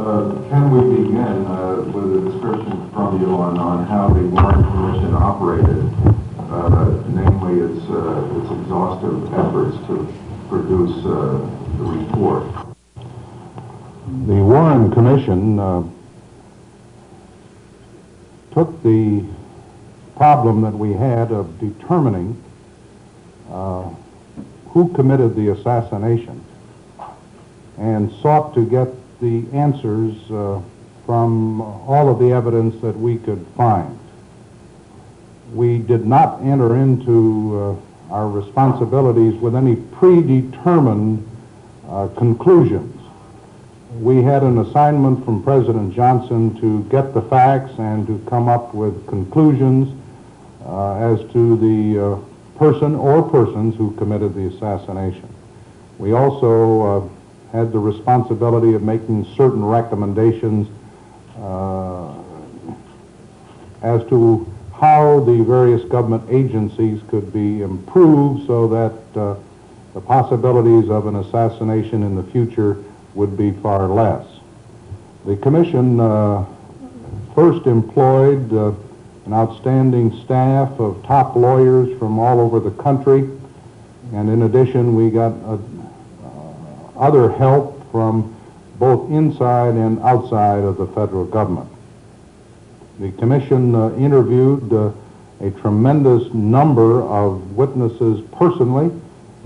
Can we begin with a description from you on how the Warren Commission operated, namely its exhaustive efforts to produce the report? The Warren Commission took the problem that we had of determining who committed the assassination and sought to get the answers from all of the evidence that we could find. We did not enter into our responsibilities with any predetermined conclusions. We had an assignment from President Johnson to get the facts and to come up with conclusions as to the person or persons who committed the assassination. We also had the responsibility of making certain recommendations as to how the various government agencies could be improved so that the possibilities of an assassination in the future would be far less. The Commission first employed an outstanding staff of top lawyers from all over the country, and in addition we got other help from both inside and outside of the federal government. The Commission interviewed a tremendous number of witnesses personally,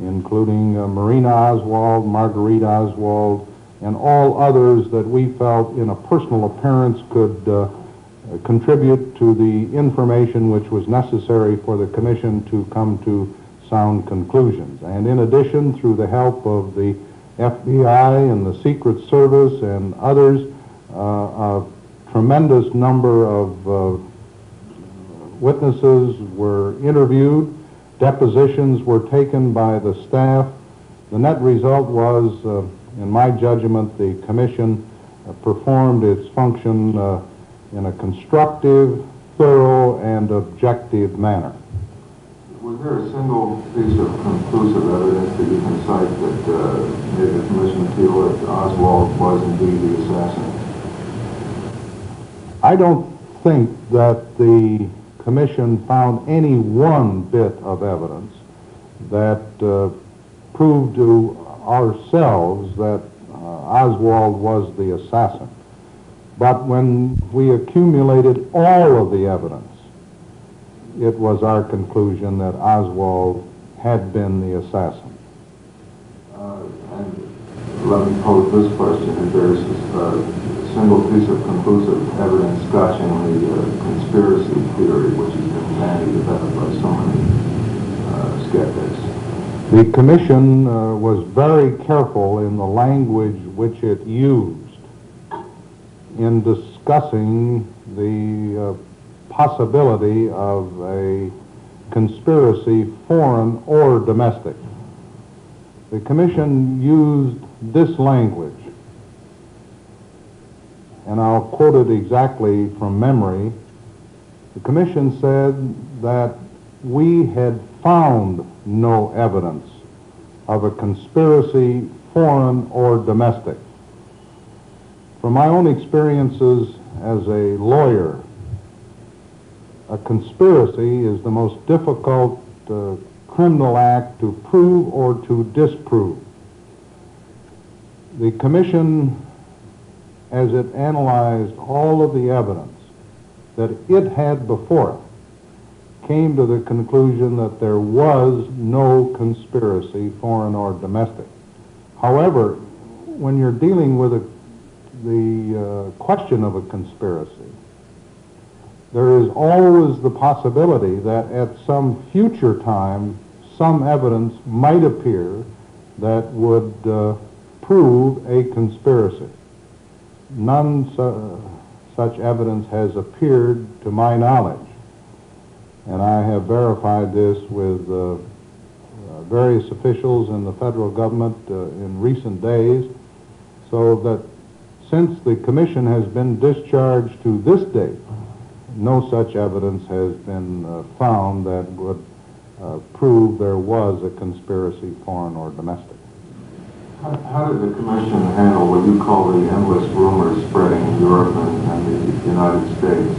including Marina Oswald, Marguerite Oswald, and all others that we felt in a personal appearance could contribute to the information which was necessary for the Commission to come to sound conclusions. And in addition, through the help of the FBI and the Secret Service and others, a tremendous number of witnesses were interviewed, depositions were taken by the staff. The net result was, in my judgment, the Commission performed its function in a constructive, thorough, and objective manner. Was there a single piece of conclusive evidence that you can cite that made the Commission feel that Oswald was indeed the assassin? I don't think that the Commission found any one bit of evidence that proved to ourselves that Oswald was the assassin. But when we accumulated all of the evidence, it was our conclusion that Oswald had been the assassin. And let me pose this question. If there's a single piece of conclusive evidence scotching the conspiracy theory, which has been bandied about by so many skeptics. The Commission was very careful in the language which it used in discussing the possibility of a conspiracy, foreign or domestic. The Commission used this language, and I'll quote it exactly from memory. The Commission said that we had found no evidence of a conspiracy, foreign or domestic. From my own experiences as a lawyer, a conspiracy is the most difficult criminal act to prove or to disprove. The Commission, as it analyzed all of the evidence that it had before it, came to the conclusion that there was no conspiracy, foreign or domestic. However, when you're dealing with the question of a conspiracy, there is always the possibility that at some future time, some evidence might appear that would prove a conspiracy. None such evidence has appeared to my knowledge, and I have verified this with various officials in the federal government in recent days, so that since the Commission has been discharged to this date, no such evidence has been found that would prove there was a conspiracy, foreign or domestic. How did the Commission handle what you call the endless rumors spreading in Europe and the United States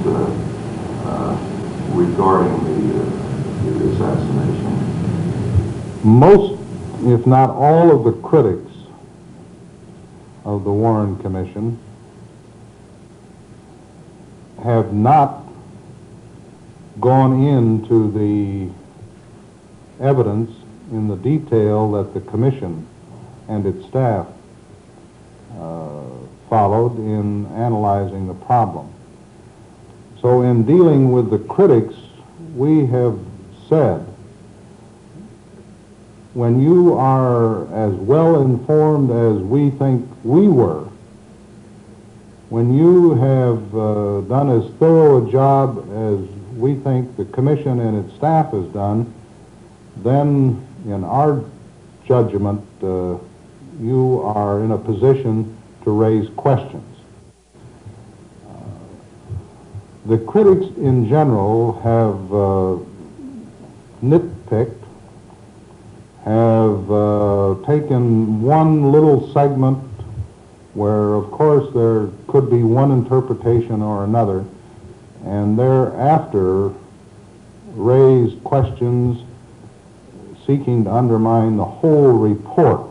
regarding the assassination? Most, if not all, of the critics of the Warren Commission have not gone into the evidence in the detail that the Commission and its staff followed in analyzing the problem. So in dealing with the critics, we have said, when you are as well informed as we think we were, when you have done as thorough a job as we think the Commission and its staff has done, then in our judgment, you are in a position to raise questions. The critics in general have nitpicked, have taken one little segment where, of course, there could be one interpretation or another, and thereafter raised questions seeking to undermine the whole report.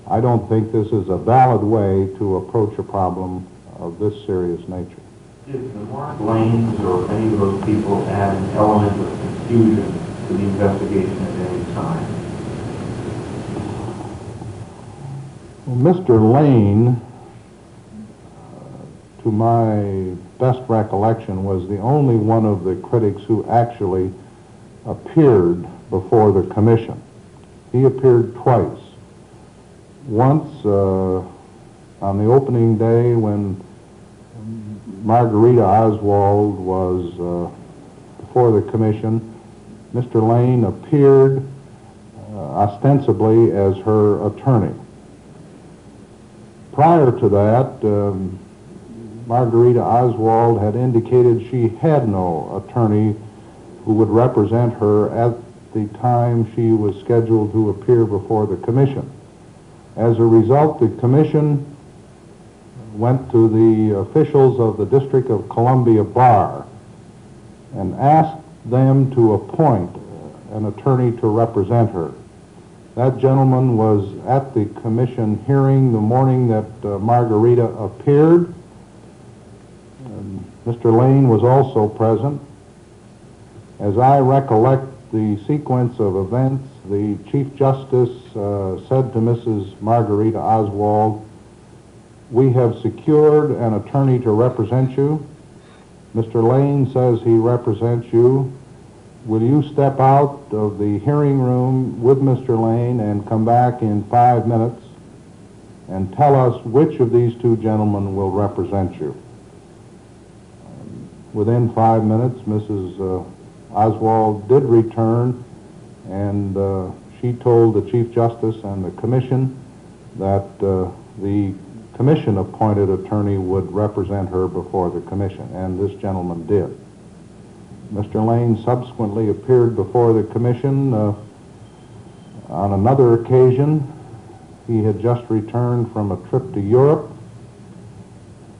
I don't think this is a valid way to approach a problem of this serious nature. Did the Mark Lanes or any of those people add an element of confusion to the investigation at any time? Well, Mr. Lane, to my best recollection, was the only one of the critics who actually appeared before the Commission. He appeared twice. Once on the opening day when Margarita Oswald was before the Commission, Mr. Lane appeared ostensibly as her attorney. Prior to that, Margarita Oswald had indicated she had no attorney who would represent her at the time she was scheduled to appear before the Commission. As a result, the Commission went to the officials of the District of Columbia Bar and asked them to appoint an attorney to represent her. That gentleman was at the Commission hearing the morning that Margarita appeared. Mr. Lane was also present. As I recollect the sequence of events, the Chief Justice said to Mrs. Margarita Oswald, "We have secured an attorney to represent you. Mr. Lane says he represents you. Will you step out of the hearing room with Mr. Lane and come back in 5 minutes and tell us which of these two gentlemen will represent you?" Within 5 minutes, Mrs. Oswald did return, and she told the Chief Justice and the Commission that the Commission-appointed attorney would represent her before the Commission, and this gentleman did. Mr. Lane subsequently appeared before the Commission on another occasion. He had just returned from a trip to Europe,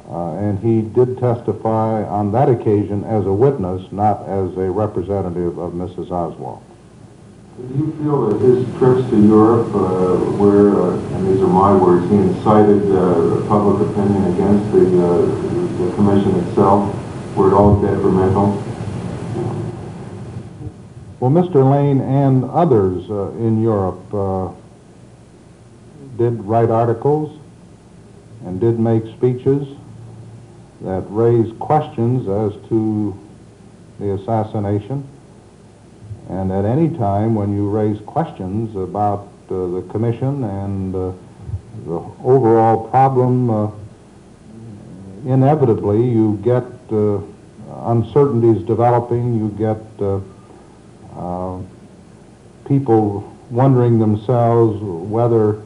and he did testify on that occasion as a witness, not as a representative of Mrs. Oswald. Do you feel that his trips to Europe, where, and these are my words, he incited public opinion against the Commission itself, were it all detrimental? Well, Mr. Lane and others in Europe did write articles and did make speeches that raised questions as to the assassination. And at any time when you raise questions about the Commission and the overall problem, inevitably you get uncertainties developing, you get people wondering themselves whether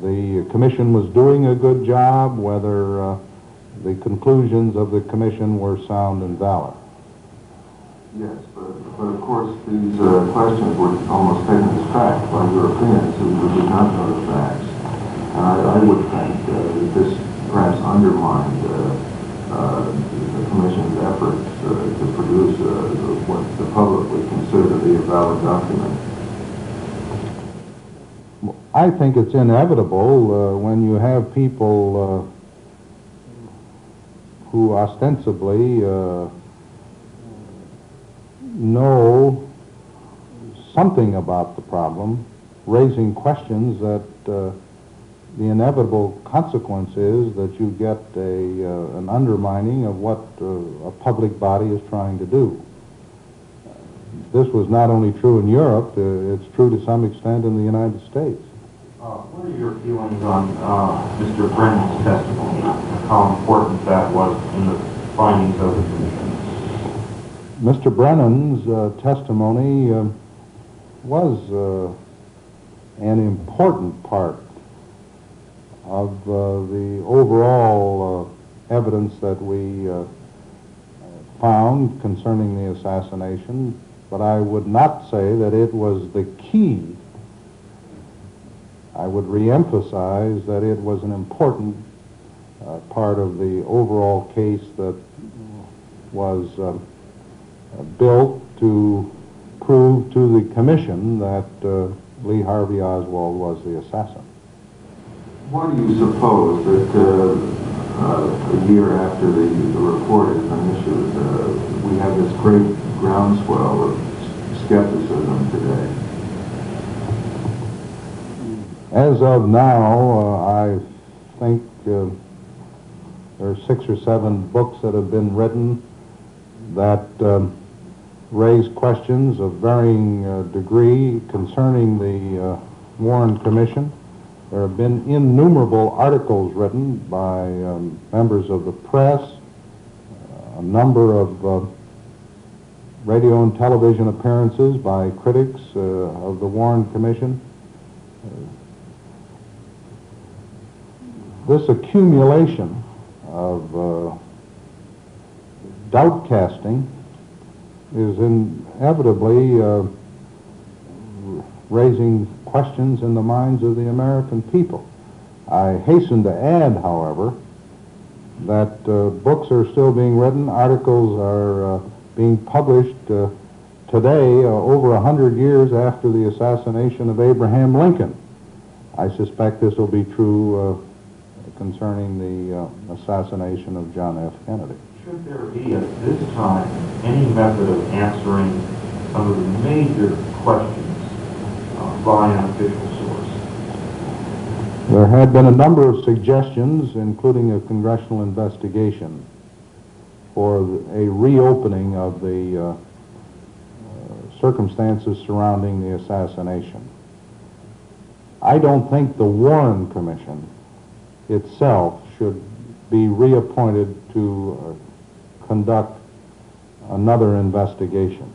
the Commission was doing a good job, whether the conclusions of the Commission were sound and valid. Yes, but of course these questions were almost taken as fact by Europeans who did not know the facts. would think that this perhaps undermined the Commission's efforts to produce what the public would consider to be a valid document. I think it's inevitable when you have people who ostensibly know something about the problem, raising questions, that the inevitable consequence is that you get an undermining of what a public body is trying to do. This was not only true in Europe, it's true to some extent in the United States. What are your feelings on Mr. Brennan's testimony, how important that was in the findings of the Commission? Mr. Brennan's testimony was an important part of the overall evidence that we found concerning the assassination, but I would not say that it was the key. I would reemphasize that it was an important part of the overall case that was built to prove to the Commission that Lee Harvey Oswald was the assassin. Why do you suppose that a year after the report has been issued, we have this great groundswell of skepticism today? As of now, I think there are 6 or 7 books that have been written that raise questions of varying degree concerning the Warren Commission. There have been innumerable articles written by members of the press, a number of radio and television appearances by critics of the Warren Commission. This accumulation of doubt casting is inevitably raising questions in the minds of the American people. I hasten to add, however, that books are still being written, articles are being published today, over 100 years after the assassination of Abraham Lincoln. I suspect this will be true concerning the assassination of John F. Kennedy. Should there be at this time any method of answering some of the major questions by an official source? There had been a number of suggestions, including a congressional investigation, for a reopening of the circumstances surrounding the assassination. I don't think the Warren Commission itself should be reappointed to conduct another investigation.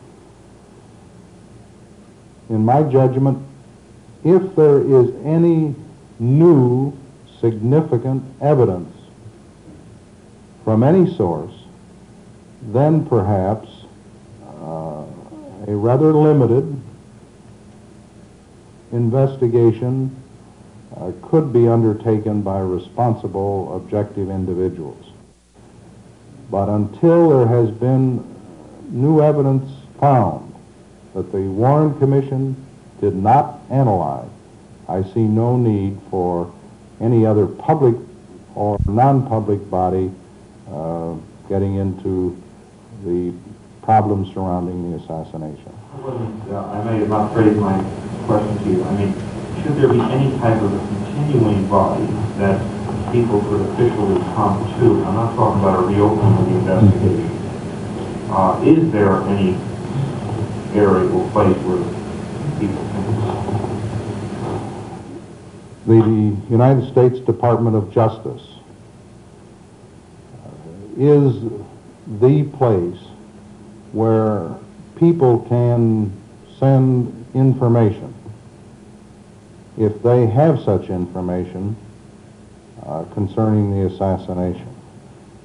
In my judgment, if there is any new significant evidence from any source, then perhaps a rather limited investigation could be undertaken by responsible, objective individuals. But until there has been new evidence found that the Warren Commission did not analyze, I see no need for any other public or non-public body getting into the problems surrounding the assassination. I may have not phrased my question to you. I mean, should there be any type of a continuing body that people could officially come to? I'm not talking about a reopening of the investigation. Is there any area or place where people can? The United States Department of Justice is the place where people can send information if they have such information concerning the assassination.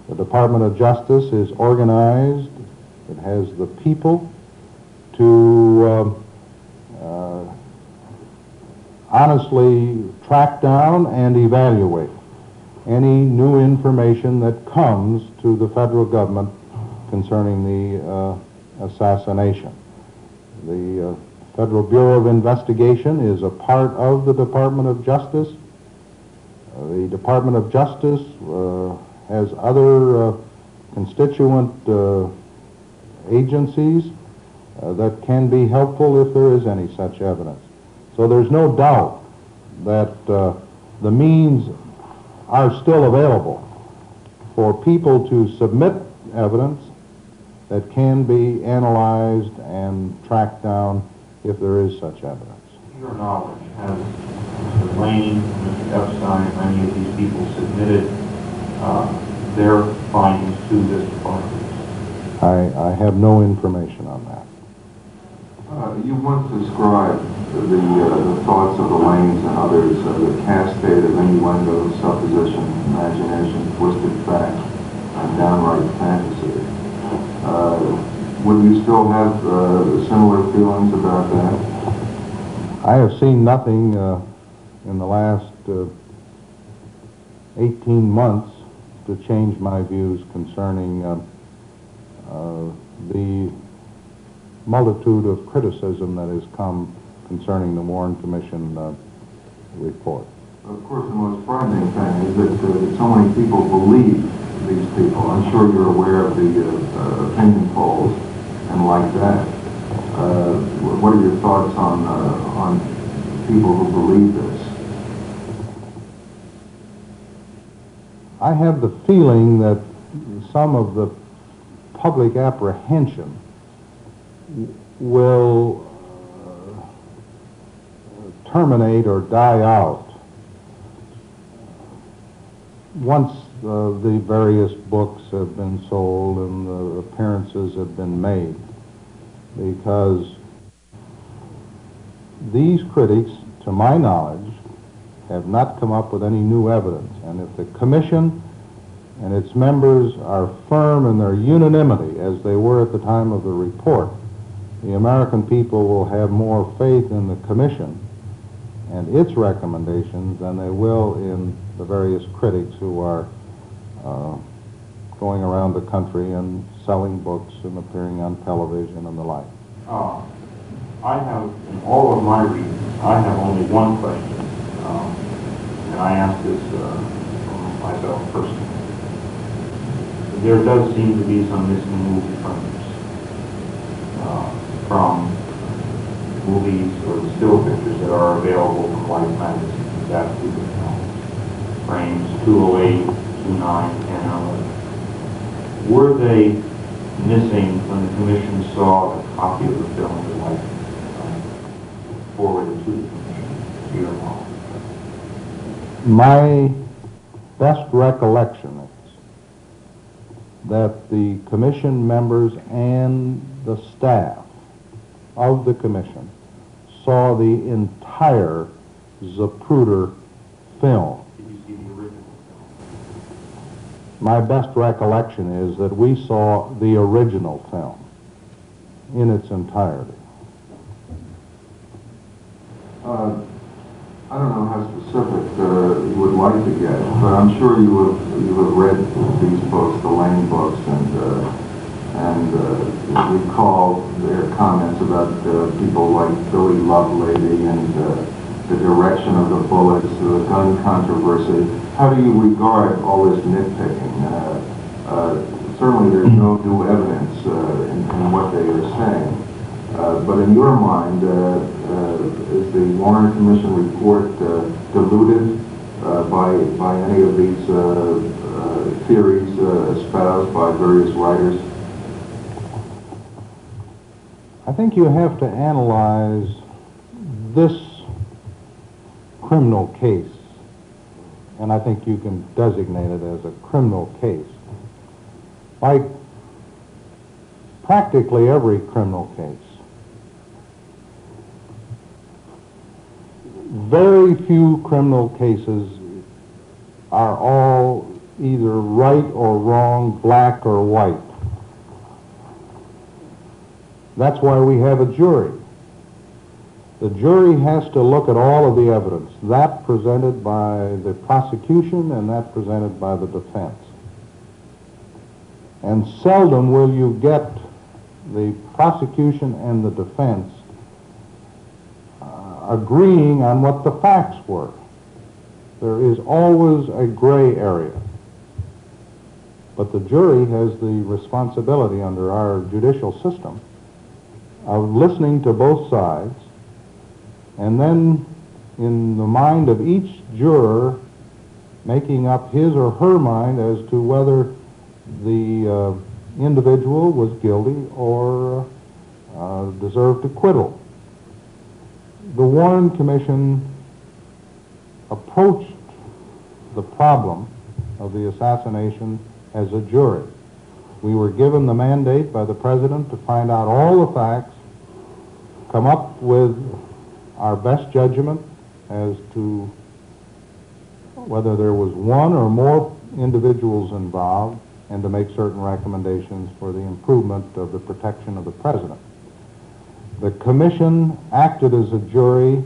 The Department of Justice is organized, it has the people to honestly track down and evaluate any new information that comes to the federal government concerning the assassination. The Federal Bureau of Investigation is a part of the Department of Justice. The Department of Justice has other constituent agencies that can be helpful if there is any such evidence. So there's no doubt that the means are still available for people to submit evidence that can be analyzed and tracked down if there is such evidence. To your knowledge, has Mr. Lane, Mr. Epstein, or any of these people submitted their findings to this department? I have no information on that. You once described the thoughts of the Lanes and others, the cascade of innuendo, supposition, imagination, twisted fact, and downright fantasy. Would you still have similar feelings about that? I have seen nothing in the last 18 months to change my views concerning the multitude of criticism that has come concerning the Warren Commission report. Of course, the most frightening thing is that so many people believe these people. I'm sure you're aware of the opinion polls and like that. What are your thoughts on people who believe this? I have the feeling that some of the public apprehension will terminate or die out once the various books have been sold and the appearances have been made, because these critics, to my knowledge, have not come up with any new evidence. And if the Commission and its members are firm in their unanimity, as they were at the time of the report, the American people will have more faith in the Commission and its recommendations than they will in the various critics who are going around the country and selling books and appearing on television and the like. I have, in all of my readings, I have only one question, and I ask this myself personally. There does seem to be some missing movie frames from movies or the still pictures that are available from Life magazine, Zapruder films, frames 208, 29, 10, and 11. Were they missing when the Commission saw a copy of the film that Life forwarded to the Commission, to your knowledge? My best recollection is that the Commission members and the staff of the Commission saw the entire Zapruder film. Did you see the original film? My best recollection is that we saw the original film in its entirety. I don't know how specific you would like to get, but I'm sure you have read these books, the Lane books, and recall their comments about people like Billy Lovelady and the direction of the bullets, the gun controversy. How do you regard all this nitpicking? Certainly there's no new evidence in what they are saying. But in your mind, is the Warren Commission report diluted by any of these theories espoused by various writers? I think you have to analyze this criminal case, and I think you can designate it as a criminal case, like practically every criminal case. Very few criminal cases are all either right or wrong, black or white. That's why we have a jury. The jury has to look at all of the evidence, that presented by the prosecution and that presented by the defense. And seldom will you get the prosecution and the defense agreeing on what the facts were. There is always a gray area. But the jury has the responsibility under our judicial system of listening to both sides, and then in the mind of each juror making up his or her mind as to whether the individual was guilty or deserved acquittal. The Warren Commission approached the problem of the assassination as a jury. We were given the mandate by the President to find out all the facts, come up with our best judgment as to whether there was one or more individuals involved, and to make certain recommendations for the improvement of the protection of the President. The Commission acted as a jury.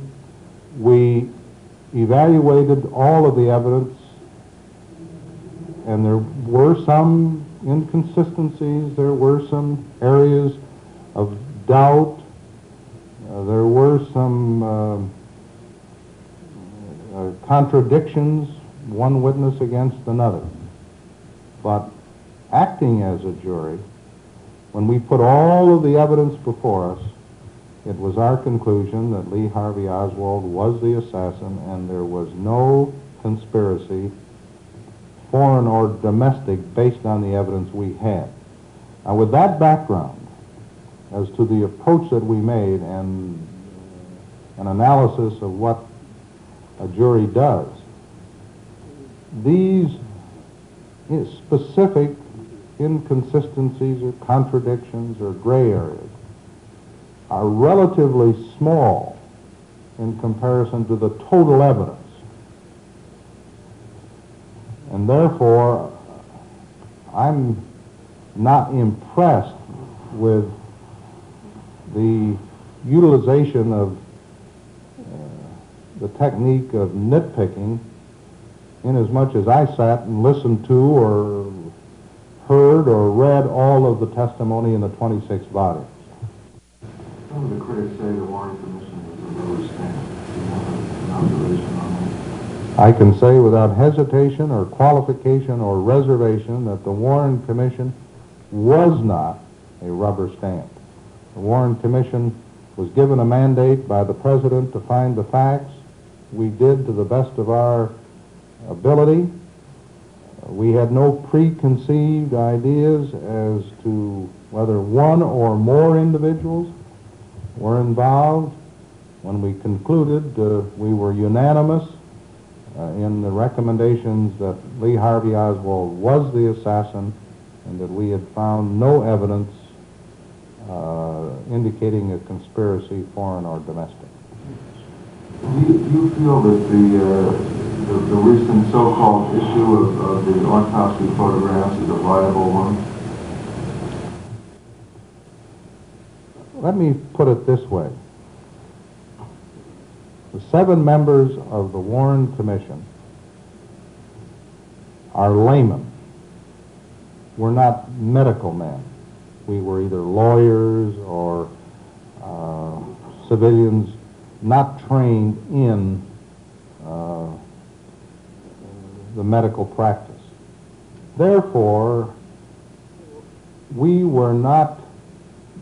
We evaluated all of the evidence, and there were some inconsistencies, there were some areas of doubt, there were some contradictions, one witness against another. But acting as a jury, when we put all of the evidence before us, it was our conclusion that Lee Harvey Oswald was the assassin, and there was no conspiracy, foreign or domestic, based on the evidence we had. Now, with that background, as to the approach that we made and an analysis of what a jury does, these specific inconsistencies or contradictions or gray areas are relatively small in comparison to the total evidence. And therefore, I'm not impressed with the utilization of the technique of nitpicking, inasmuch as I sat and listened to or heard or read all of the testimony in the 26 volumes. Some of the critics say the Warren Commission is a rubber stamp. Do you have an observation on that? I can say without hesitation or qualification or reservation that the Warren Commission was not a rubber stamp. The Warren Commission was given a mandate by the President to find the facts. We did to the best of our ability. We had no preconceived ideas as to whether one or more individuals were involved. When we concluded, we were unanimous in the recommendations that Lee Harvey Oswald was the assassin, and that we had found no evidence indicating a conspiracy, foreign or domestic. Do you feel that the recent so-called issue of the autopsy photographs is a viable one? Let me put it this way. The 7 members of the Warren Commission are laymen. We're not medical men. We were either lawyers or civilians not trained in the medical practice. Therefore, we were not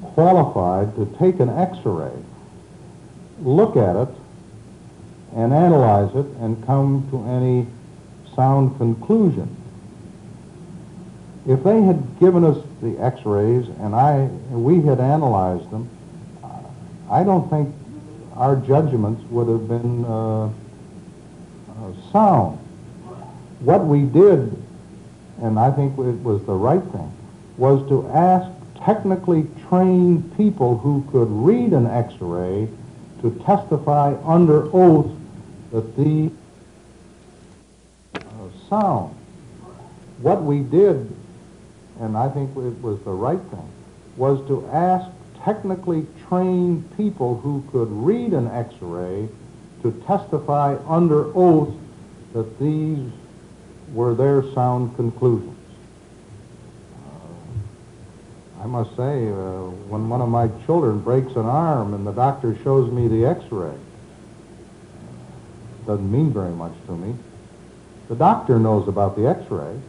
qualified to take an X-ray, look at it, and analyze it, and come to any sound conclusion. If they had given us the X-rays and we had analyzed them, I don't think our judgments would have been sound. What we did, and I think it was the right thing, was to ask technically trained people who could read an X-ray to testify under oath that the sound. What we did, and I think it was the right thing, was to ask technically trained people who could read an X-ray to testify under oath that these were their sound conclusions. I must say, when one of my children breaks an arm and the doctor shows me the X-ray, doesn't mean very much to me. The doctor knows about the X-ray.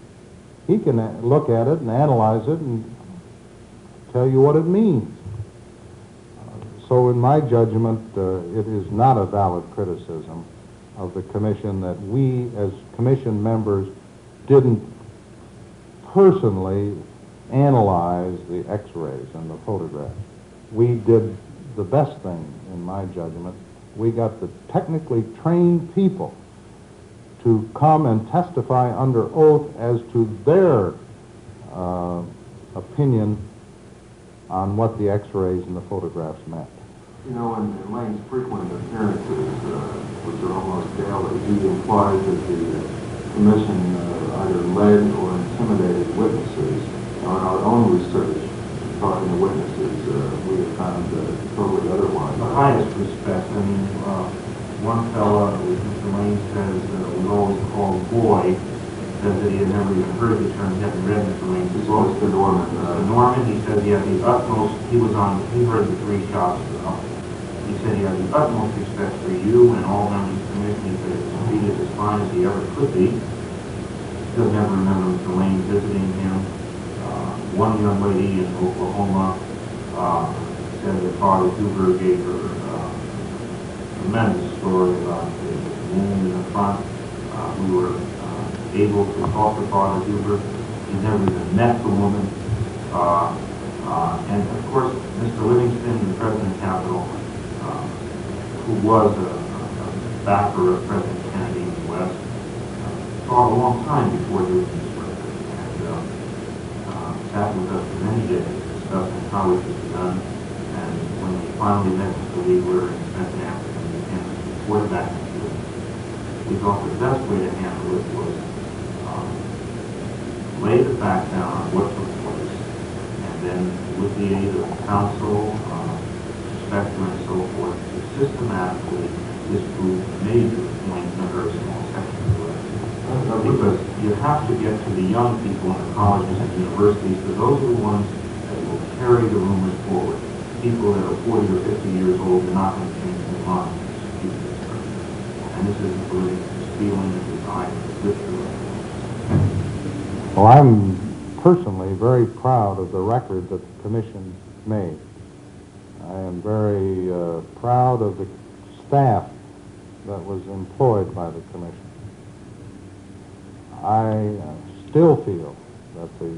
He can look at it and analyze it and tell you what it means. So in my judgment, it is not a valid criticism of the commission that we as commission members didn't personally analyze the X-rays and the photographs. We did the best thing, in my judgment. We got the technically trained people to come and testify under oath as to their opinion on what the X-rays and the photographs meant. You know, in Lane's frequent appearances, which are almost daily, he implies that the commission either led or intimidated witnesses. On our own research, talking to witnesses, we have found totally otherwise. The highest respect. I mean, one fellow, Mr. Lane says, we always call boy, says that he had never even heard the term, he hadn't read Mr. Lane's. As well as to Norman. Norman, he said he had the utmost, he heard the 3 shots. He said he had the utmost respect for you and all members of the commission. He said he is as fine as he ever could be. He'll never remember Mr. Lane visiting him. One young lady in Oklahoma said that Father Huber gave her a tremendous story about the wound in the front. We were able to talk to Father Huber. He'd never even met the woman. And of course, Mr. Livingston, the President of Capitol, who was a backer of President Kennedy in the West, fought a long time before doing this work. Sat with us for many days discussing how it should be done, and when we finally met Mr. Liebler and spent an afternoon with him and reported back to him, we thought the best way to handle it was lay the facts down on what took place, and then with the aid of counsel, inspector, and so forth, to systematically disprove major points in a very small section of the record. Because you have to get to the young people in the colleges and universities, because those are the ones that will carry the rumors forward. People that are 40 or 50 years old are not going to change their minds. And this is the political feeling and desire with the record. Well, I'm personally very proud of the record that the commission made. I am very proud of the staff that was employed by the commission. I still feel that the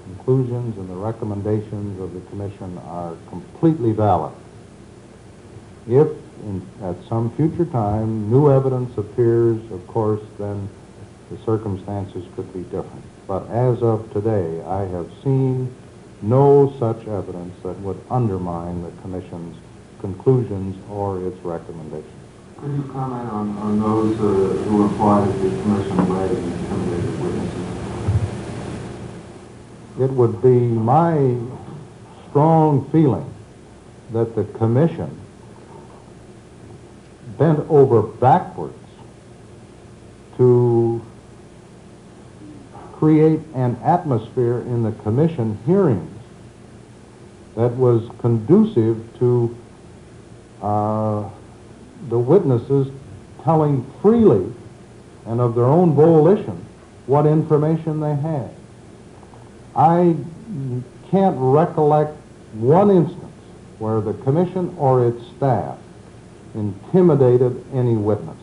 conclusions and the recommendations of the commission are completely valid. If at some future time new evidence appears, of course, then the circumstances could be different. But as of today, I have seen no such evidence that would undermine the commission's conclusions or its recommendations. Could you comment on those who imply that the commission led and intimidated witnesses? It would be my strong feeling that the commission bent over backwards to create an atmosphere in the commission hearings that was conducive to the witnesses telling freely and of their own volition what information they had. I can't recollect one instance where the commission or its staff intimidated any witness.